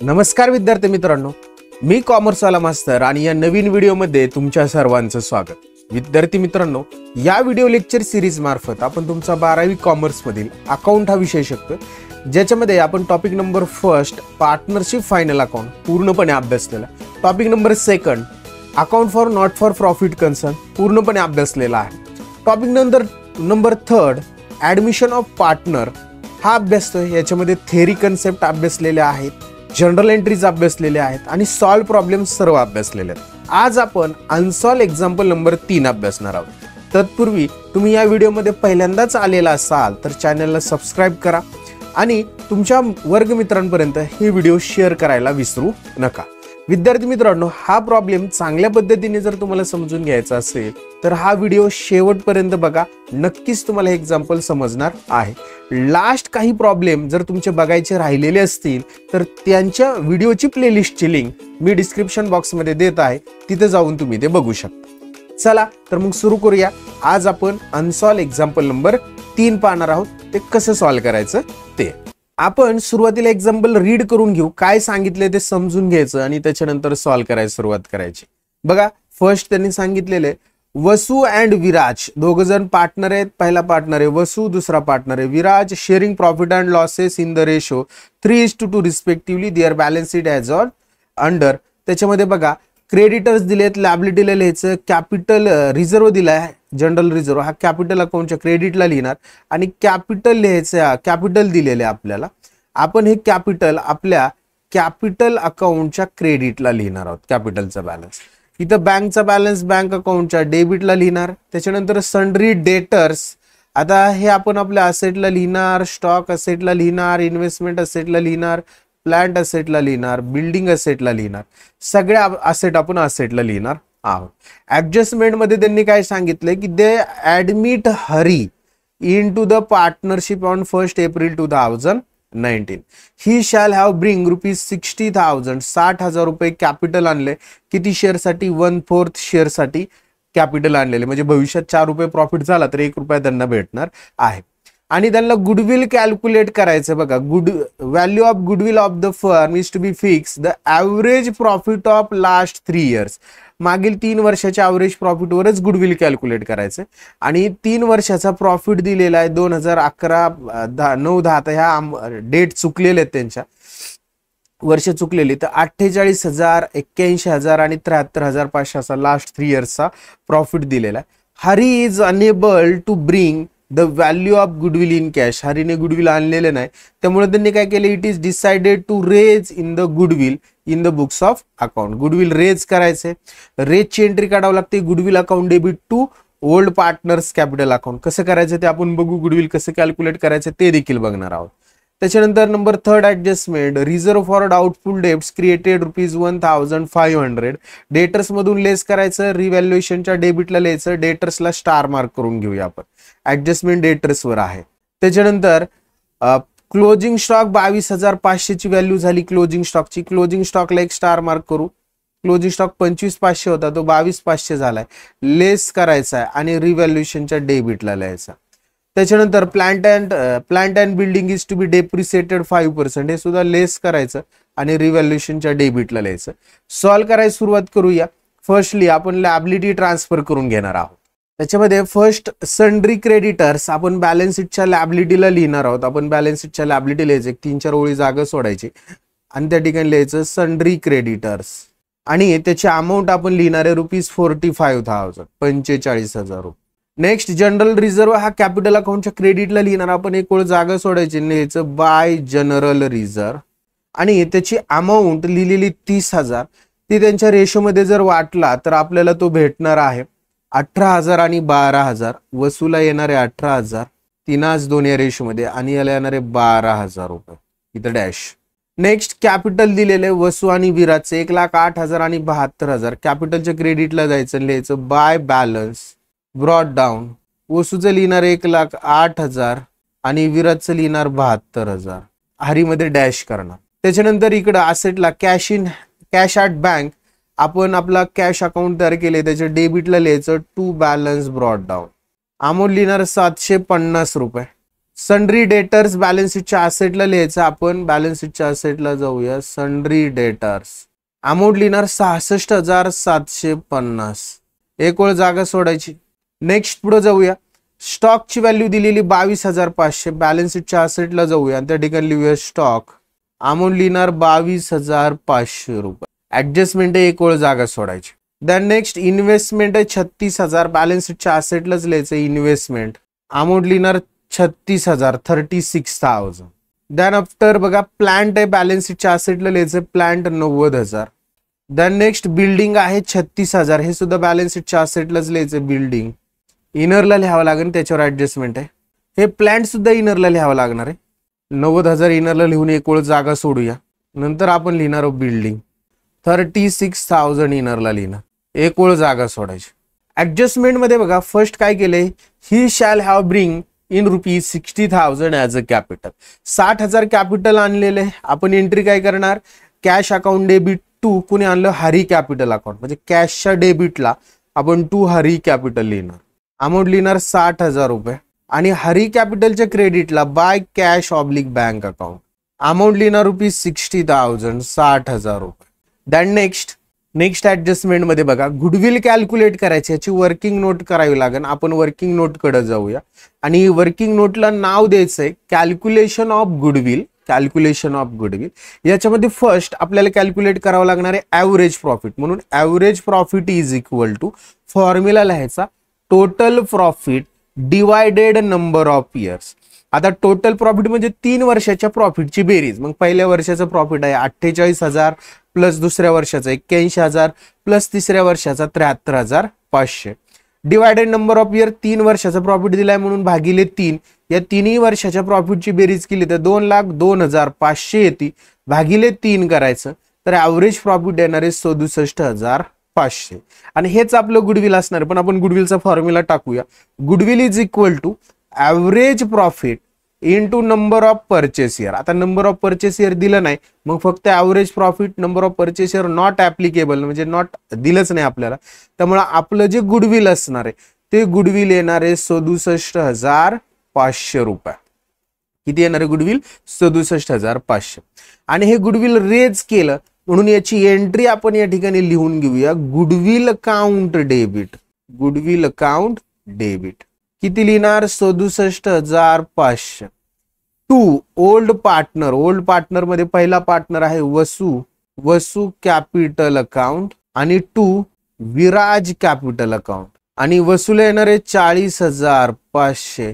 नमस्कार विद्यार्थी मित्रांनो, मी कॉमर्सवाला मास्तर आणि या नवीन व्हिडिओमध्ये तुमच्या सर्वांचं स्वागत. विद्यार्थी मित्रांनो, या व्हिडिओ लेक्चर सिरीज मार्फत आपण तुमचा 12वी कॉमर्स मधील अकाउंट हा विषय शिकतो, ज्याच्यामध्ये आपण topic number 1 partnership final account पूर्णपणे अभ्यासलेला, topic number 2 account for not for profit concern पूर्णपणे अभ्यासलेला आहे. Topic number 3 admission of partner हा अभ्यासतोय. याच्यामध्ये थेअरी कन्सेप्ट अभ्यासलेले आहेत, जनरल एंट्रीज अभ्यासलेले आहेत आणि सॉल्व प्रॉब्लेम सर्व अभ्यासलेले आहेत. आज आपण अनसॉल्व एक्झाम्पल नंबर 3 अभ्यासणार आहोत. तत्पूर्वी तुम्ही या व्हिडिओमध्ये पहिल्यांदाच आलेला असाल तर चॅनलला सबस्क्राईब करा आणि तुमच्या वर्गमित्रांपर्यंत हे व्हिडिओ शेअर करायला विसरू नका. विद्यार्थी मित्रांनो, हा प्रॉब्लेम चांगल्या पद्धतीने जर तुम्हाला समजून घ्यायचा असेल तर हा व्हिडिओ शेवटपर्यंत बघा. नक्कीच तुम्हाला हे एक्झाम्पल समजणार आहे. लास्ट काही प्रॉब्लेम जर तुमचे बघायचे राहिलेले असतील तर त्यांच्या व्हिडिओची प्लेलिस्टची लिंक मी डिस्क्रिप्शन बॉक्समध्ये देत आहे, तिथे जाऊन तुम्ही ते बघू शकता. चला तर मग सुरू करूया. आज आपण अनसॉल्व एक्झाम्पल नंबर 3 पाहणार आहोत. ते कसं सॉल्व करायचं ते आपण सुरुवातीला एक्झाम्पल रीड करून घेऊ. काय सांगितले ते समजून घ्यायचं आणि त्याच्यानंतर सॉल्व करायला सुरुवात करायची. बघा, फर्स्ट त्यांनी सांगितलेले वसु अँड विराज दोघ जण पार्टनर आहेत. पहिला पार्टनर आहे वसु, दुसरा पार्टनर आहे Viraj. Sharing profit and losses in the ratio 3:2 respectively. Their balance sheet as on under. त्याच्यामध्ये बघा क्रेडिटर्स दिलेत, लॅबिलिटीला लिहायचं, कॅपिटल रिझर्व्ह दिलाय जनरल रिझर्व्ह, हा कॅपिटल अकाउंटच्या क्रेडिटला लिहिणार आणि कॅपिटल लिहायचं, कॅपिटल दिलेले आपल्याला. आपण हे कॅपिटल आपल्या कॅपिटल अकाउंटच्या क्रेडिटला लिहिणार आहोत. कॅपिटलचा बॅलन्स इथं बँकचा बॅलन्स बँक अकाउंटच्या डेबिटला लिहिणार. त्याच्यानंतर सन्ड्री डेटर्स, आता हे आपण आपल्या असेटला लिहिणार, स्टॉक असेटला लिहिणार, इन्व्हेस्टमेंट असेटला लिहिणार, प्लांट असेटला लिहिणार, बिल्डिंग असेटला लिहिणार. सगळ्या असेट आपण असेटला लिहिणार आहोत. ऍडजस्टमेंट मध्ये त्यांनी काय सांगितलंय की they admit Hari into the partnership on 1 April 2019. He shall have bring ₹60,000 60,000 रुपये कॅपिटल आणले. किती शेअर साठी? 1/4 शेअर साठी कॅपिटल आणलेले, म्हणजे भविष्यात 4 रुपये प्रॉफिट झाला तर 1 रुपया त्यांना भेटणार आहे. आणि त्यांना गुडविल कॅल्क्युलेट करायचं. बघा, value of goodwill of the firm is to be fix the average profit of last 3 years. मागील 3 वर्षाच्या ॲव्हरेज प्रॉफिटवरच गुडविल कॅल्क्युलेट करायचं. आणि 3 वर्षाचा प्रॉफिट दिलेला आहे 2011, 9, 10. आता ह्या डेट चुकलेले आहेत, त्यांच्या वर्ष चुकलेली. तर 48,000, 81,000 आणि 73,500 असा लास्ट 3 इयर्सचा प्रॉफिट दिलेला आहे. Hari is unable to bring the value of goodwill in cash. हरीने गुडविल आणलेले नाही, त्यामुळे त्यांनी काय केलं, it is decided to raise in the goodwill in the books of account. Goodwill raise करायचे, रेजची एंट्री काढावं लागते. Goodwill account debit to old partners capital account. कसं करायचं ते आपण बघू. गुडविल कसं कॅल्क्युलेट करायचं ते देखील बघणार आहोत. त्याच्यानंतर number 3 adjustment reserve for doubtful debts created ₹1,500. Debtors मधून लेस करायचं, रिव्हॅल्युएशनच्या डेबिटला लिहायचं, डेटर्सला स्टार मार्क करून घेऊया आपण. ऍडजस्टमेंट डेटर्स वर आहे. त्याच्यानंतर क्लोजिंग स्टॉक 22,500 ची व्हॅल्यू झाली क्लोजिंग स्टॉकची. क्लोजिंग स्टॉकला एक स्टार मार्क करू. क्लोजिंग स्टॉक 25,500 होता, तो 22,500 झालाय. लेस करायचा आहे आणि रिव्हॅल्युएशनच्या डेबिटला लिहायचा. त्याच्यानंतर plant and building is to be depreciated 5%. हे सुद्धा लेस करायचं आणि रिव्हॅल्युएशनच्या डेबिटला लिहायचं. सॉल्व करायला सुरुवात करूया. फर्स्टली आपण लॅबिलिटी ट्रान्सफर करून घेणार आहोत. त्याच्यामध्ये फर्स्ट सन्ड्री क्रेडिटर्स आपण बॅलन्स शीटच्या लॅबिलिटीला लिहिणार आहोत. आपण बॅलन्स शीटच्या लॅबिलिटी लिहायचं, 3-4 ओळी जागा सोडायची आणि त्या ठिकाणी लिहायचं सन्ड्री क्रेडिटर्स आणि त्याची अमाऊंट आपण लिहिणार आहे ₹45,000 45,000 रुपये. नेक्स्ट जनरल रिझर्व्ह हा कॅपिटल अकाउंटच्या क्रेडिटला लिहिणार. आपण एक ओळ जागा सोडायची, लिहायचं बाय जनरल रिझर्व्ह आणि त्याची अमाऊंट लिहिलेली 30,000. ती त्यांच्या रेशोमध्ये जर वाटला तर आपल्याला तो भेटणार आहे 18,000 आणि 12,000. वसूला येणार आहे 18,000, 3-2 या रेशोमध्ये आणि याला येणार आहे 12,000 रुपये. इथं डॅश. नेक्स्ट कॅपिटल दिलेले वसु आणि विराजचे 1,08,000 आणि 72,000. कॅपिटलच्या क्रेडिटला जायचं, लिहायचं बाय बॅलन्स ब्रॉट डाऊन. वसूचं लिहिणार 1,08,000 आणि विराजचं लिहिणार 72,000. हरीमध्ये डॅश करणार. त्याच्यानंतर इकडं असेटला कॅश ॲट बँक आपण आपला कॅश अकाउंट तयार केले, त्याच्या डेबिटला लिहायचं to balance brought down. Amount लिहिणार 750 रुपये. सन्ड्री डेटर्स बॅलन्स शीटच्या असेटला लिहायचं आपण. बॅलन्स शीटच्या असेटला जाऊया. सन्ड्री डेटर्स अमाऊंट लिहिणार 66,750. एक ओळ जागा सोडायची. नेक्स्ट पुढे जाऊया. स्टॉकची व्हॅल्यू दिलेली 22,500. बॅलन्स शीटच्या असेटला जाऊया आणि त्या ठिकाणी लिहूया स्टॉक. अमाऊंट लिहिणार 22,500 रुपये. ऍडजस्टमेंट आहे, एक ओळ जागा सोडायची. देन नेक्स्ट इन्व्हेस्टमेंट आहे 36,000. बॅलन्स शीटच्या असेटलाच लिहायचं इन्व्हेस्टमेंट. अमाऊंट लिहिणार 36,000 36,000. देन आफ्टर बघा प्लांट आहे बॅलन्स शीटच्या असेटला लिहायचं प्लांट 90,000. देन नेक्स्ट बिल्डिंग आहे 36,000. हे सुद्धा बॅलन्स शीटच्या असेटलाच लिहायचं बिल्डिंग. इनरला लिहावं लागेल, त्याच्यावर ऍडजस्टमेंट आहे. हे प्लांट सुद्धा इनरला लिहावं लागणार आहे. 90,000 इनरला लिहून एक ओळ जागा सोडूया. नंतर आपण लिहिणार बिल्डिंग 36,000 इनरला लिहिणार. एक ओळ जागा सोडायची. ऍडजस्टमेंट मध्ये बघा फर्स्ट काय केलंय, he shall have bring in rupees 60,000 as a capital. 60,000 capital आणलेले. आपण एंट्री काय करणार, कॅश अकाउंट डेबिट टू कुणी आणलं, हरी कॅपिटल अकाउंट. म्हणजे कॅशच्या डेबिटला आपण टू हरी कॅपिटल लिहिणार. अमाऊंट लिहिणार 60,000 रुपये. आणि हरी कॅपिटलच्या क्रेडिटला by cash oblique bank account. Amount लिहिणार रुपीज 60,000 60,000 रुपये. दॅन नेक्स्ट ऍडजस्टमेंट मध्ये बघा गुडविल कॅल्क्युलेट करायची, याची वर्किंग नोट करावी लागेल. आपण वर्किंग नोट कडे जाऊया आणि वर्किंग नोटला नाव द्यायचंय calculation of goodwill. Calculation of goodwill याच्यामध्ये फर्स्ट आपल्याला कॅल्क्युलेट करावं लागणार आहे ॲव्हरेज प्रॉफिट. म्हणून average profit is equal to formula लिहायचा total profit divided number of years. आता टोटल प्रॉफिट म्हणजे 3 वर्षाच्या प्रॉफिटची बेरीज. मग पहिल्या वर्षाचं प्रॉफिट आहे 48,000 प्लस दुसऱ्या वर्षाचा 81,000 प्लस तिसऱ्या वर्षाचा 73,500 डिवायडेड नंबर ऑफ इयर. 3 वर्षाचा प्रॉफिट दिलाय म्हणून भागिले 3. या तिन्ही वर्षाच्या प्रॉफिटची बेरीज केली तर 2,02,500 येते. भागिले 3 करायचं तर ॲव्हरेज प्रॉफिट येणार आहे 67,500. आणि हेच आपलं गुडविल असणार. पण आपण गुडविलचा फॉर्म्युला टाकूया. Goodwill is equal to average profit into number of purchase year. आता नंबर ऑफ परचेस इयर दिलं नाही, मग फक्त average profit number of purchase year not applicable, म्हणजे नॉट दिलंच नाही आपल्याला. त्यामुळे आपलं जे गुडविल असणार आहे ते गुडविल येणार आहे 67,500 रुपये. किती येणार आहे गुडविल, 67,500. आणि हे गुडविल रेज केलं म्हणून याची एंट्री आपण या ठिकाणी लिहून घेऊया goodwill account debit. Goodwill account debit किती लिहिणार 67,500. To old partner. Old partner मध्ये पहिला पार्टनर आहे वसू कॅपिटल अकाउंट आणि टू विराज कॅपिटल अकाउंट. आणि वसूला येणार आहे 40,500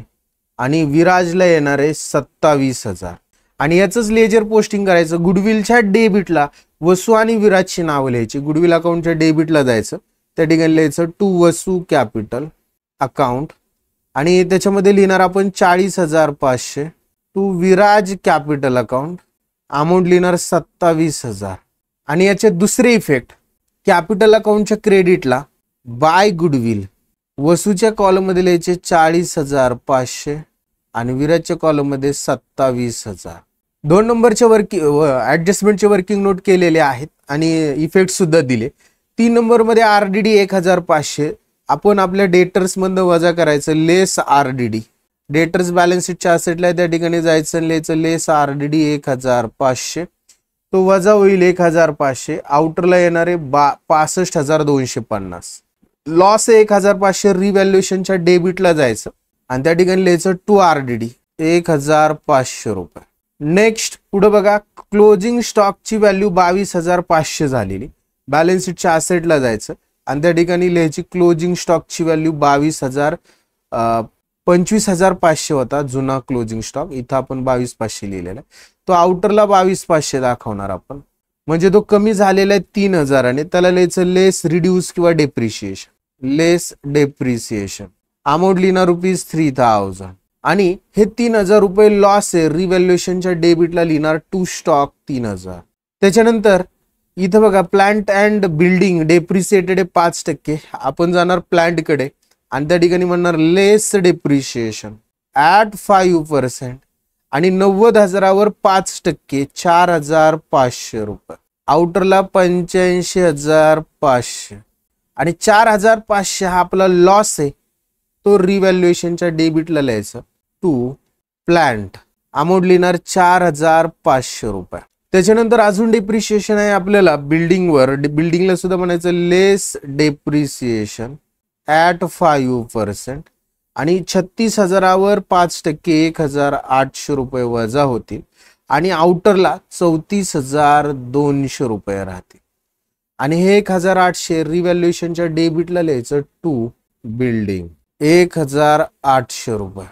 आणि विराजला येणार आहे 27,000. आणि याचंच लेजर पोस्टिंग करायचं. गुडविलच्या डेबिटला वसू आणि विराजची नावं लिहायची. गुडविल अकाउंटच्या डेबिटला जायचं, त्या ठिकाणी लिहायचं टू वसू कॅपिटल अकाउंट आणि त्याच्यामध्ये लिहिणार आपण 40,500 to Viraj capital account. Amount लिहिणार 27,000. आणि याचे दुसरे इफेक्ट, कॅपिटल अकाउंटच्या क्रेडिटला बाय गुडविल वसूच्या कॉलम मध्ये लिहायचे 40,500 आणि विराजच्या कॉलम मध्ये 27,000. 2 नंबरच्या ऍडजस्टमेंटचे वर्किंग नोट केलेले आहेत आणि इफेक्ट सुद्धा दिले. 3 नंबर मध्ये आरडीडी 1,500 आपण आपल्या डेटर्स मधनं वजा करायचं लेस आरडीडी. डेटर्स बॅलन्स शीटच्या असेटला त्या ठिकाणी जायचं आणि लिहायचं लेस आरडीडी 1,500. तो वजा होईल 1,500. आउटरला येणारे 65,250. लॉस 1,500 रिव्हॅल्युएशनच्या डेबिटला जायचं आणि त्या ठिकाणी लिहायचं टू आरडीडी 1,500 रुपये. नेक्स्ट पुढे बघा क्लोजिंग स्टॉकची व्हॅल्यू 22,500 झालेली. बॅलन्स शीटच्या असेटला जायचं आणि त्या ठिकाणी लिहायची क्लोजिंग स्टॉकची व्हॅल्यू 25,500 होता जुना क्लोजिंग स्टॉक. इथं आपण 22,500 लिहिलेला आहे. तो आउटरला 22,500 दाखवणार आपण. म्हणजे तो कमी झालेला आहे 3,000 आणि त्याला लिहायचं लेस रिड्यूस किंवा डेप्रिशिएशन. लेस डेप्रिसिएशन. अमाऊंट लिहिणार ₹3,000 आणि हे 3,000 रुपये लॉस आहे रिव्हॅल्युएशनच्या डेबिटला लिहिणार टू स्टॉक 3,000. त्याच्यानंतर इथं बघा प्लांट अँड बिल्डिंग डेप्रिसिएटेड आहे 5%. आपण जाणार प्लांट कडे आणि त्या ठिकाणी म्हणणार लेस डेप्रिशिएशन ॲट 5% आणि 90,000वर 5% 4,500 रुपये. आउटरला 85,500 आणि 4,500 हा आपला लॉस आहे तो रिव्हॅल्युएशनच्या डेबिटला लिहायचा टू प्लांट अमाऊंट लिहिणार 4500 रुपये. त्याच्यानंतर अजून डेप्रिसिएशन आहे आपल्याला बिल्डिंगवर. बिल्डिंगला सुद्धा म्हणायचं लेस डेप्रिसिएशन ॲट 5% आणि 36,000वर 5% 1,800 रुपये वजा होतील आणि आउटरला 34,200 रुपये राहतील. आणि हे 1,800 रिव्हॅल्युएशनच्या डेबिटला लिहायचं टू बिल्डिंग 1,800 रुपये.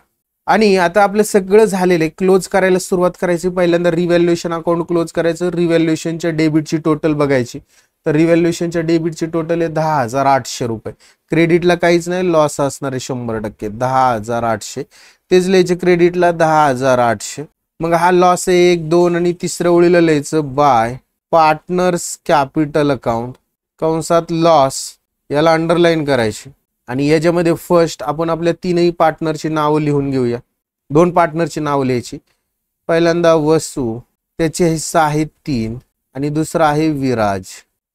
आणि आता आपलं सगळं झालेलं आहे. क्लोज करायला सुरुवात करायची. पहिल्यांदा रिव्हॅल्युएशन अकाउंट क्लोज करायचं. रिव्हॅल्युएशनच्या डेबिटची टोटल बघायची. तर रिव्हॅल्युएशनच्या डेबिटची टोटल आहे 10,800 रुपये. क्रेडिटला काहीच नाही, लॉस असणार आहे 100%. 10,800 तेच लिहायचे क्रेडिटला 10,800. मग हा लॉस आहे 1, 2 आणि तिसऱ्या ओळीला लिहायचं बाय पार्टनर्स कॅपिटल अकाउंट कंसात लॉस, याला अंडरलाईन करायची. आणि याच्यामध्ये फर्स्ट आपण आपल्या तीनही पार्टनरची नावं लिहून घेऊया. 2 पार्टनरची नावं लिहायची. पहिल्यांदा वसू, त्याचे हिस्सा आहे 3 आणि दुसरा आहे विराज,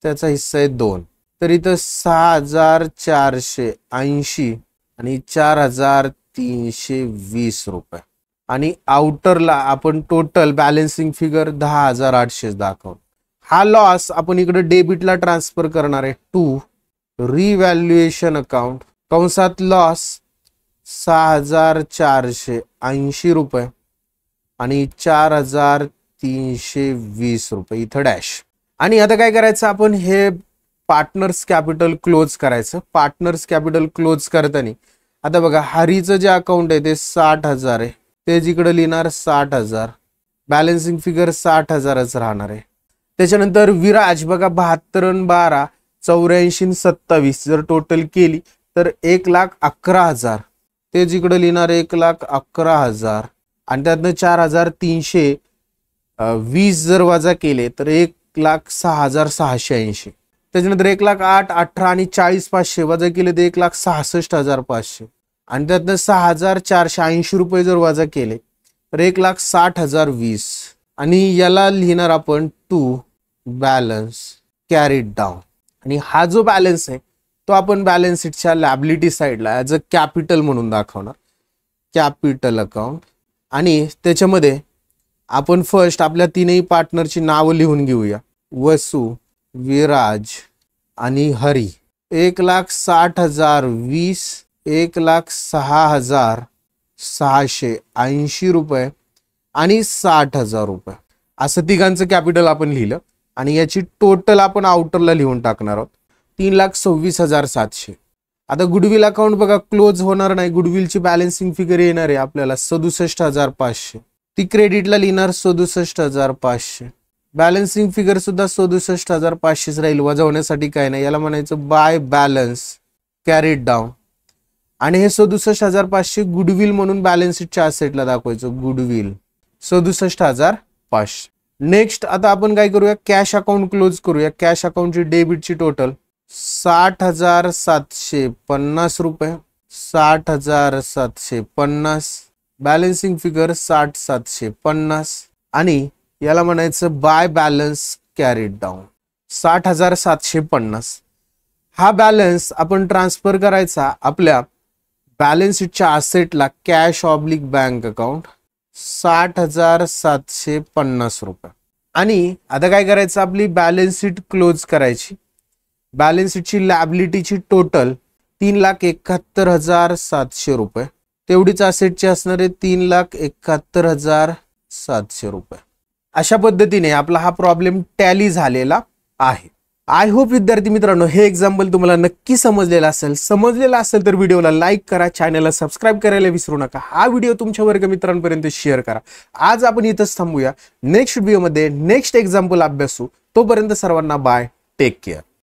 त्याचा हिस्सा आहे 2. तर इथं 6,480 आणि 4,320 रुपये. आणि आउटरला आपण टोटल बॅलन्सिंग फिगर 10,800 दाखवू. हा लॉस आपण इकडे डेबिटला ट्रान्सफर करणार आहे टू रिव्हॅल्युएशन अकाउंट कंसात लॉस 6,480 रुपये आणि 4,320 रुपये इथं डॅश. आणि आता काय करायचं, आपण हे पार्टनर्स कॅपिटल क्लोज करायचं. पार्टनर्स कॅपिटल क्लोज करताना आता बघा हरीचं जे अकाउंट आहे ते 60,000 आहे, ते जिकडे लिहिणार 60,000. बॅलन्सिंग फिगर 60,000च राहणार आहे. त्याच्यानंतर विराज बघा 72 आणि 12 84 आणि 27 जर टोटल केली तर 1,11,000, ते जिकडे लिहिणार 1,11,000 आणि त्यातनं 4,320 जर वजा केले तर 1,06,680. त्याच्यानंतर 1,08,000 18 आणि 40 500 वजा केले तर 1,66,500 आणि त्यातनं 6,480 रुपये जर वजा केले तर 1,60,020 आणि याला लिहिणार आपण टू बॅलन्स कॅरीड डाऊन. आणि हा जो बॅलन्स आहे तो आपण बॅलन्स शीटच्या लॅबिलिटी साईडला ॲज अ कॅपिटल म्हणून दाखवणार, कॅपिटल अकाउंट. आणि त्याच्यामध्ये आपण फर्स्ट आपल्या तीनही पार्टनरची नावं लिहून घेऊया. वसू, विराज आणि हरी. 1,60,020 1,06,680 रुपये आणि 60,000 रुपये असं तिघांचं कॅपिटल आपण लिहिलं. आणि याची टोटल आपण आउटरला लिहून टाकणार आहोत 3,26,700. आता गुडविल अकाउंट बघा क्लोज होणार नाही. गुडविलची बॅलन्सिंग फिगर येणार आहे आपल्याला 67,500, ती क्रेडिटला लिहिणार 67,500. बॅलन्सिंग फिगर सुद्धा 67,500 राहील, वजा होण्यासाठी काय नाही. याला म्हणायचं बाय बॅलन्स कॅरीड डाऊन. आणि हे 67,500 गुडविल म्हणून बॅलन्स शीटच्या असेटला दाखवायचं. गुडविल 67,500. नेक्स्ट आता आपण काय करूया, कॅश अकाउंट क्लोज करूया. कॅश अकाउंटची डेबिटची टोटल 60,750 रुपये, 60,750. बॅलन्सिंग फिगर 60,750 आणि याला म्हणायचं बाय बॅलन्स कॅरीड डाऊन 60,750. हा बॅलन्स आपण ट्रान्सफर करायचा आपल्या बॅलन्स शीटच्या असेटला कॅश ऑब्लिक बँक अकाउंट 60,750 रुपये. आणि आता काय करायचं, आपली बॅलन्स शीट क्लोज करायची. बॅलन्स शीटची लॅबिलिटीची टोटल 3,71,700 रुपये, तेवढीच असेटची असणार आहे 3,71,700 रुपये. अशा पद्धतीने आपला हा प्रॉब्लेम टॅली झालेला आहे. आय होप विद्यार्थी मित्रांनो हे एक्झाम्पल तुम्हाला नक्की समजलेलं असेल. समजलेला असेल तर व्हिडिओला लाईक करा, चॅनलला सबस्क्राईब करायला विसरू नका. हा व्हिडिओ तुमच्या वर्ग मित्रांपर्यंत शेअर करा. आज आपण इथंच थांबूया. नेक्स्ट व्हिडिओमध्ये नेक्स्ट एक्झाम्पल अभ्यासू. तोपर्यंत सर्वांना बाय, टेक केअर.